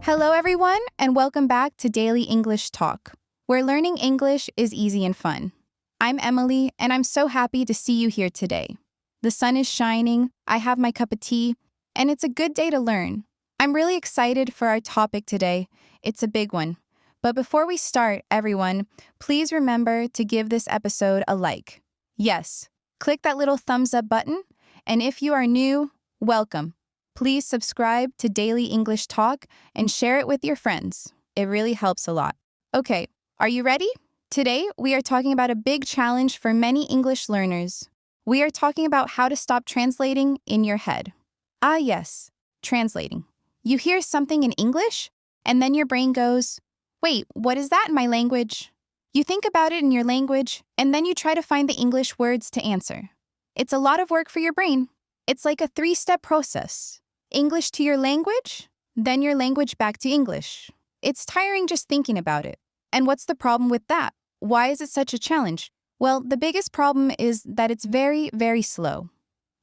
Hello, everyone, and welcome back to Daily English Talk, where learning English is easy and fun. I'm Emily, and I'm so happy to see you here today. The sun is shining, I have my cup of tea, and it's a good day to learn. I'm really excited for our topic today. It's a big one. But before we start, everyone, please remember to give this episode a like. Yes, click that little thumbs up button, and if you are new, welcome. Please subscribe to Daily English Talk and share it with your friends. It really helps a lot. Okay, are you ready? Today, we are talking about a big challenge for many English learners. We are talking about how to stop translating in your head. Ah, yes, translating. You hear something in English, and then your brain goes, wait, what is that in my language? You think about it in your language, and then you try to find the English words to answer. It's a lot of work for your brain. It's like a 3-step process. English to your language, then your language back to English. It's tiring just thinking about it. And what's the problem with that? Why is it such a challenge? Well, the biggest problem is that it's very, very slow.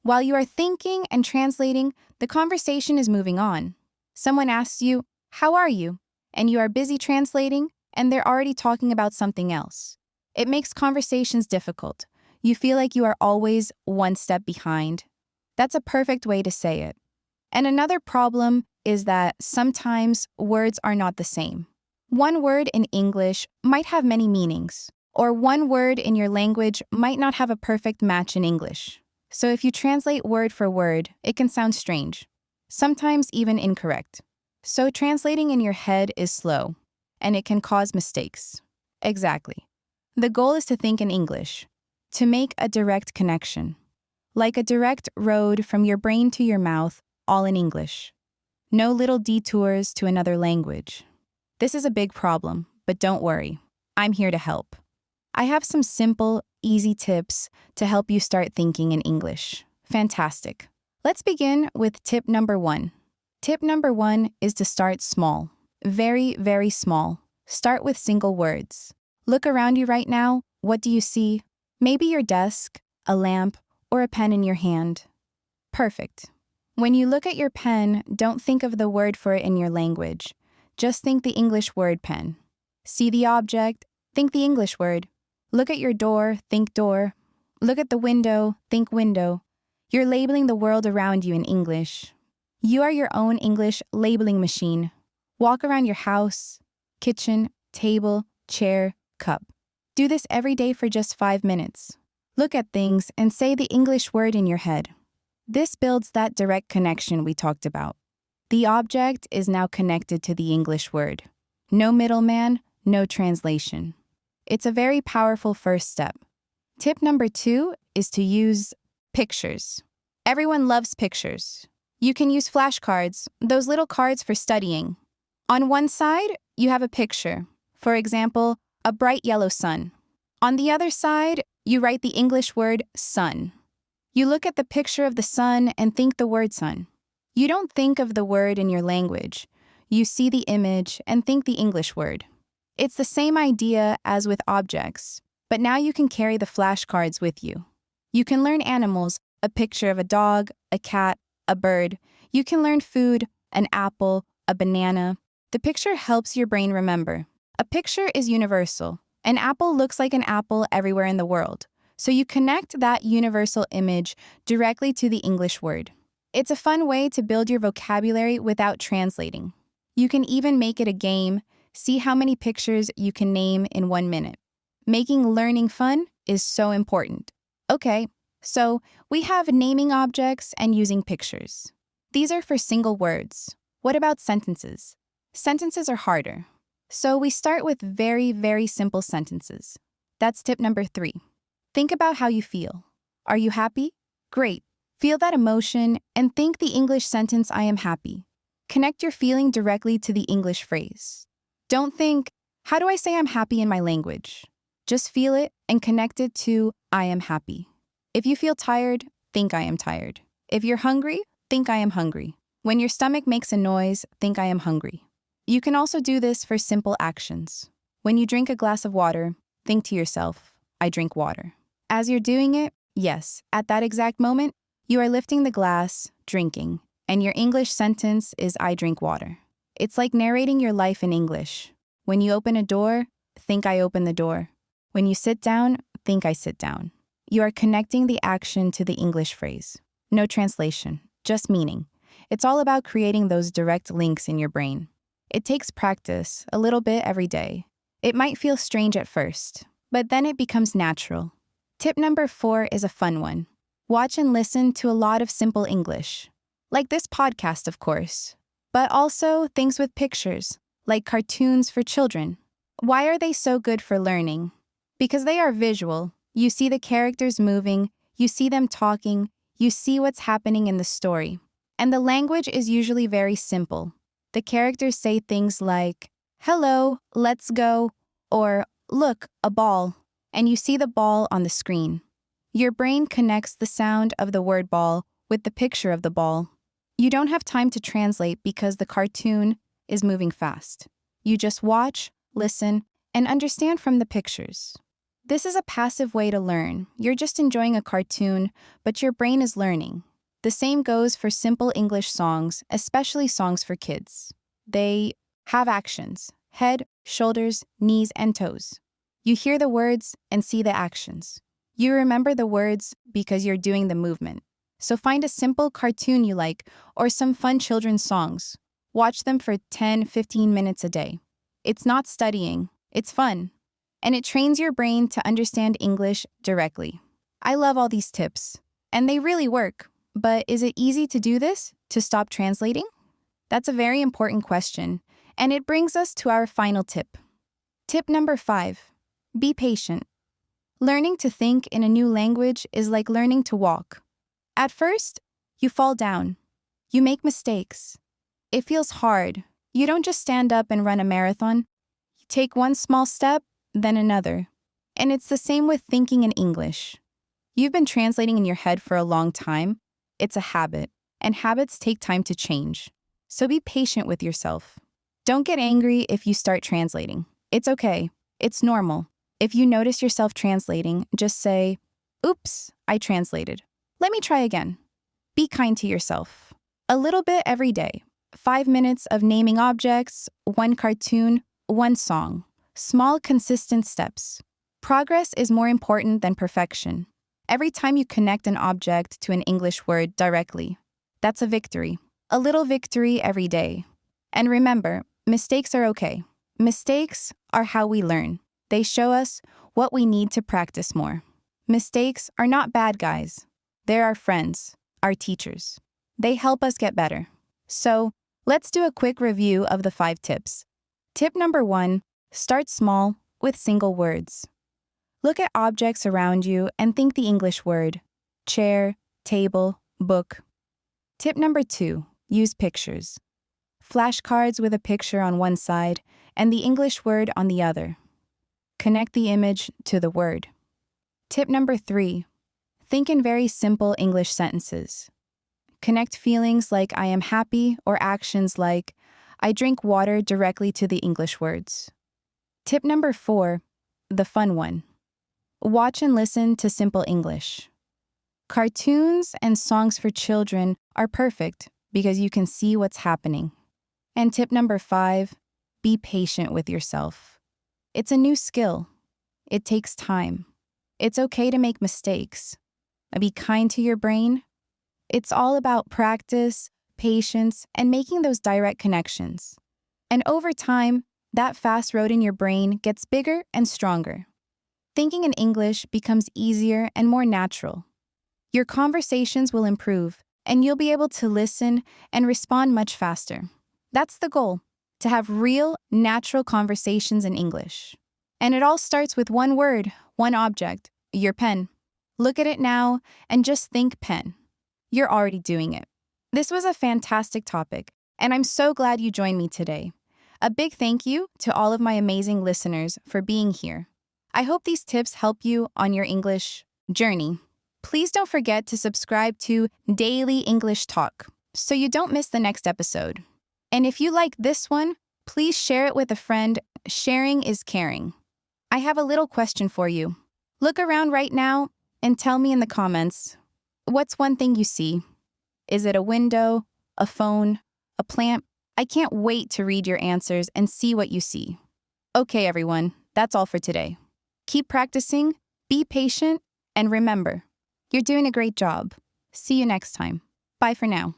While you are thinking and translating, the conversation is moving on. Someone asks you, "How are you?" And you are busy translating, and they're already talking about something else. It makes conversations difficult. You feel like you are always one step behind. That's a perfect way to say it. And another problem is that sometimes words are not the same. One word in English might have many meanings, or one word in your language might not have a perfect match in English. So if you translate word for word, it can sound strange, sometimes even incorrect. So translating in your head is slow, and it can cause mistakes. Exactly. The goal is to think in English, to make a direct connection, like a direct road from your brain to your mouth, all in English. No little detours to another language. This is a big problem, but don't worry. I'm here to help. I have some simple, easy tips to help you start thinking in English. Fantastic. Let's begin with tip number 1. Tip number 1 is to start small. Very, very small. Start with single words. Look around you right now. What do you see? Maybe your desk, a lamp, or a pen in your hand. Perfect. When you look at your pen, don't think of the word for it in your language. Just think the English word pen. See the object, think the English word. Look at your door, think door. Look at the window, think window. You're labeling the world around you in English. You are your own English labeling machine. Walk around your house, kitchen, table, chair, cup. Do this every day for just 5 minutes. Look at things and say the English word in your head. This builds that direct connection we talked about. The object is now connected to the English word. No middleman, no translation. It's a very powerful first step. Tip number 2 is to use pictures. Everyone loves pictures. You can use flashcards, those little cards for studying. On one side, you have a picture. For example, a bright yellow sun. On the other side, you write the English word sun. You look at the picture of the sun and think the word sun. You don't think of the word in your language. You see the image and think the English word. It's the same idea as with objects, but now you can carry the flashcards with you. You can learn animals, a picture of a dog, a cat, a bird. You can learn food, an apple, a banana. The picture helps your brain remember. A picture is universal. An apple looks like an apple everywhere in the world. So you connect that universal image directly to the English word. It's a fun way to build your vocabulary without translating. You can even make it a game. See how many pictures you can name in 1 minute. Making learning fun is so important. Okay, so we have naming objects and using pictures. These are for single words. What about sentences? Sentences are harder. So we start with very, very simple sentences. That's tip number 3. Think about how you feel. Are you happy? Great. Feel that emotion and think the English sentence, I am happy. Connect your feeling directly to the English phrase. Don't think, how do I say I'm happy in my language? Just feel it and connect it to, I am happy. If you feel tired, think I am tired. If you're hungry, think I am hungry. When your stomach makes a noise, think I am hungry. You can also do this for simple actions. When you drink a glass of water, think to yourself, I drink water. As you're doing it, yes, at that exact moment, you are lifting the glass, drinking, and your English sentence is I drink water. It's like narrating your life in English. When you open a door, think I open the door. When you sit down, think I sit down. You are connecting the action to the English phrase. No translation, just meaning. It's all about creating those direct links in your brain. It takes practice, a little bit every day. It might feel strange at first, but then it becomes natural. Tip number 4 is a fun one. Watch and listen to a lot of simple English. Like this podcast, of course. But also things with pictures, like cartoons for children. Why are they so good for learning? Because they are visual. You see the characters moving, you see them talking, you see what's happening in the story. And the language is usually very simple. The characters say things like, hello, let's go, or look, a ball, and you see the ball on the screen. Your brain connects the sound of the word ball with the picture of the ball. You don't have time to translate because the cartoon is moving fast. You just watch, listen, and understand from the pictures. This is a passive way to learn. You're just enjoying a cartoon, but your brain is learning. The same goes for simple English songs, especially songs for kids. They have actions: head, shoulders, knees, and toes. You hear the words and see the actions. You remember the words because you're doing the movement. So find a simple cartoon you like or some fun children's songs. Watch them for 10-15 minutes a day. It's not studying, it's fun. And it trains your brain to understand English directly. I love all these tips, and they really work. But is it easy to do this, to stop translating? That's a very important question, and it brings us to our final tip. Tip number 5, be patient. Learning to think in a new language is like learning to walk. At first, you fall down. You make mistakes. It feels hard. You don't just stand up and run a marathon. You take one small step, then another. And it's the same with thinking in English. You've been translating in your head for a long time. It's a habit, and habits take time to change. So be patient with yourself. Don't get angry if you start translating. It's okay. It's normal. If you notice yourself translating, just say, oops, I translated. Let me try again. Be kind to yourself. A little bit every day. 5 minutes of naming objects, 1 cartoon, 1 song. Small, consistent steps. Progress is more important than perfection. Every time you connect an object to an English word directly, that's a victory. A little victory every day. And remember, mistakes are okay. Mistakes are how we learn. They show us what we need to practice more. Mistakes are not bad guys. They're our friends, our teachers. They help us get better. So, let's do a quick review of the 5 tips. Tip number 1, start small with single words. Look at objects around you and think the English word: chair, table, book. Tip number 2, use pictures. Flashcards with a picture on one side and the English word on the other. Connect the image to the word. Tip number 3, think in very simple English sentences. Connect feelings like I am happy or actions like I drink water directly to the English words. Tip number 4, the fun one. Watch and listen to simple English. Cartoons and songs for children are perfect because you can see what's happening. And tip number 5, be patient with yourself. It's a new skill. It takes time. It's okay to make mistakes. Be kind to your brain. It's all about practice, patience, and making those direct connections. And over time, that fast road in your brain gets bigger and stronger. Thinking in English becomes easier and more natural. Your conversations will improve, and you'll be able to listen and respond much faster. That's the goal, to have real, natural conversations in English. And it all starts with one word, one object, your pen. Look at it now and just think pen. You're already doing it. This was a fantastic topic, and I'm so glad you joined me today. A big thank you to all of my amazing listeners for being here. I hope these tips help you on your English journey. Please don't forget to subscribe to Daily English Talk so you don't miss the next episode. And if you like this one, please share it with a friend. Sharing is caring. I have a little question for you. Look around right now and tell me in the comments, what's one thing you see? Is it a window, a phone, a plant? I can't wait to read your answers and see what you see. Okay, everyone, that's all for today. Keep practicing, be patient, and remember, you're doing a great job. See you next time. Bye for now.